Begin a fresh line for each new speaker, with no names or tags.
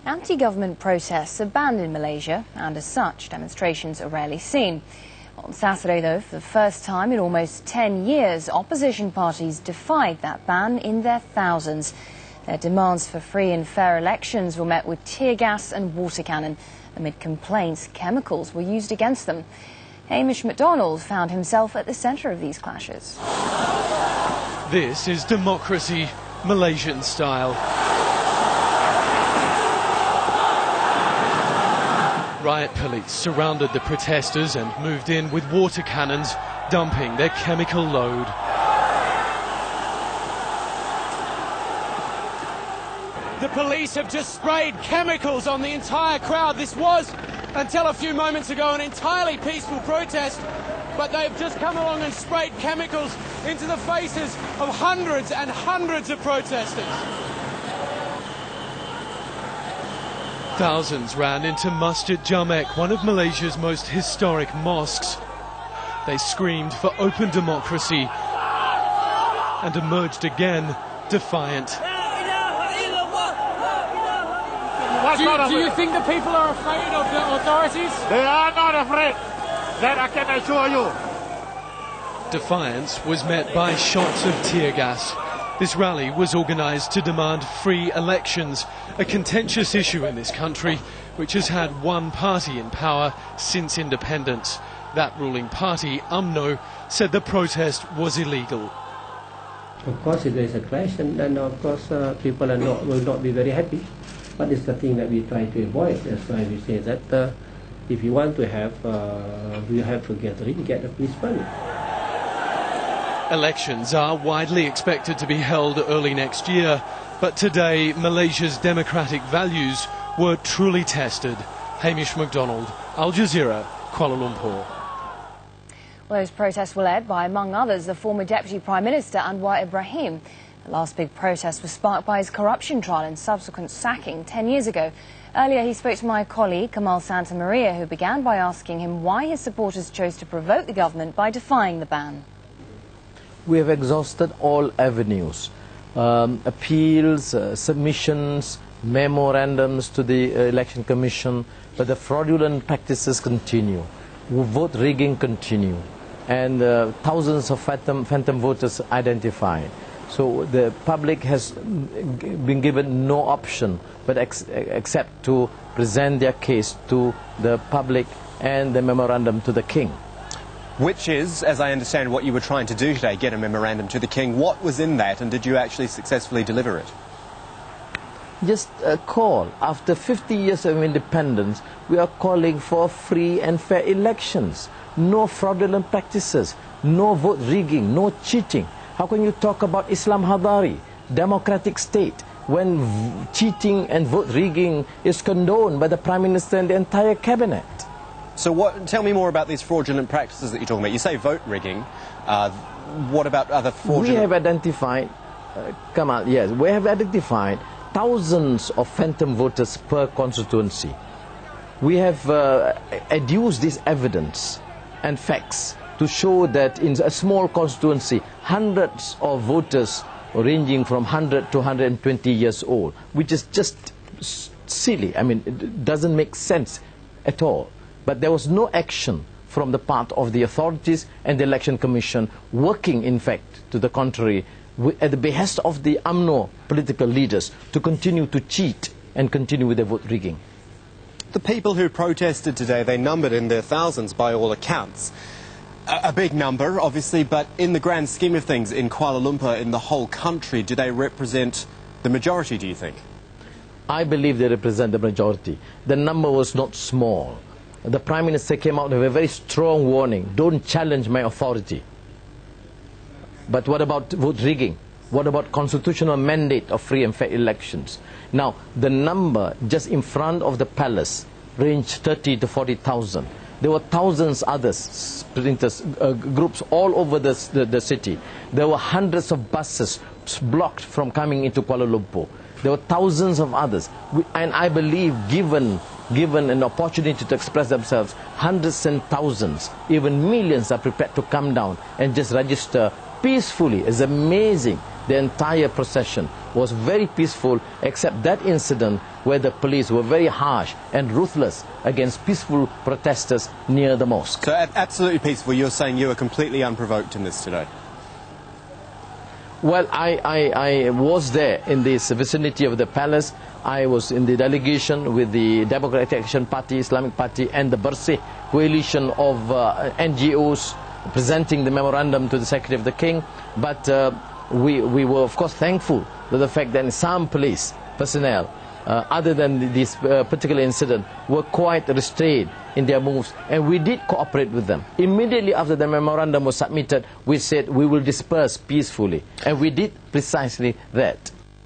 Anti-government protests are banned in Malaysia, and as such, demonstrations are rarely seen. On Saturday, though, for the first time in almost 10 years, opposition parties defied that ban in their thousands. Their demands for free and fair elections were met with tear gas and water cannon. Amid complaints, chemicals were used against them. Hamish MacDonald found himself at the centre of these clashes.
This is democracy, Malaysian style. Riot police surrounded the protesters and moved in with water cannons, dumping their chemical load. The police have just sprayed chemicals on the entire crowd. This was, until a few moments ago, an entirely peaceful protest, but they've just come along and sprayed chemicals into the faces of hundreds and hundreds of protesters. Thousands ran into Masjid Jamek, one of Malaysia's most historic mosques. They screamed for open democracy and emerged again, defiant.
Do you think the people are afraid of the authorities?
They are not afraid. That I can assure you.
Defiance was met by shots of tear gas. This rally was organised to demand free elections, a contentious issue in this country, which has had one party in power since independence. That ruling party, UMNO, said the protest was illegal.
Of course, if there is a clash, then of course people will not be very happy. But it's the thing that we try to avoid. That's why we say that if you want to have, we have to get the police permit.
Elections are widely expected to be held early next year, but today Malaysia's democratic values were truly tested. Hamish MacDonald, Al-Jazeera, Kuala Lumpur.
Well, those protests were led by, among others, the former Deputy Prime Minister Anwar Ibrahim. The last big protest was sparked by his corruption trial and subsequent sacking 10 years ago. Earlier, he spoke to my colleague, Kamal Santamaria, who began by asking him why his supporters chose to provoke the government by defying the ban.
We have exhausted all avenues, appeals, submissions, memorandums to the Election Commission, but the fraudulent practices continue. Vote rigging continue, and thousands of phantom voters identified. So the public has been given no option but except to present their case to the public and the memorandum to the King.
Which is, as I understand, what you were trying to do today, get a memorandum to the King. What was in that, and did you actually successfully deliver it?
Just a call. After 50 years of independence, we are calling for free and fair elections. No fraudulent practices, no vote rigging, no cheating. How can you talk about Islam Hadari, democratic state, when cheating and vote rigging is condoned by the Prime Minister and the entire cabinet?
So tell me more about these fraudulent practices that you're talking about. You say vote rigging. What about other fraudulent...
We have identified, Kamal, yes, we have identified thousands of phantom voters per constituency. We have adduced this evidence and facts to show that in a small constituency, hundreds of voters ranging from 100 to 120 years old, which is just silly. I mean, it doesn't make sense at all. But there was no action from the part of the authorities and the Election Commission, working, in fact, to the contrary, at the behest of the UMNO political leaders to continue to cheat and continue with their vote rigging.
The people who protested today, they numbered in their thousands by all accounts. A big number, obviously, but in the grand scheme of things, in Kuala Lumpur, in the whole country, do they represent the majority, do you think?
I believe they represent the majority. The number was not small. The Prime Minister came out with a very strong warning: don't challenge my authority. But what about vote rigging? What about constitutional mandate of free and fair elections? Now, the number just in front of the palace ranged 30 to 40,000. There were thousands others, groups all over the city. There were hundreds of buses blocked from coming into Kuala Lumpur. There were thousands of others. And I believe, given an opportunity to express themselves, hundreds and thousands, even millions are prepared to come down and just register peacefully. It's amazing The entire procession was very peaceful, except that incident where the police were very harsh and ruthless against peaceful protesters near the mosque.
So absolutely peaceful. You're saying you were completely unprovoked in this today?
Well, I was there in this vicinity of the palace. I was in the delegation with the Democratic Action Party, Islamic Party and the Bersih coalition of NGOs presenting the memorandum to the Secretary of the King. But we were of course thankful to the fact that some police personnel, other than this particular incident, were quite restrained in their moves, and we did cooperate with them. Immediately after the memorandum was submitted, we said we will disperse peacefully, and we did precisely that.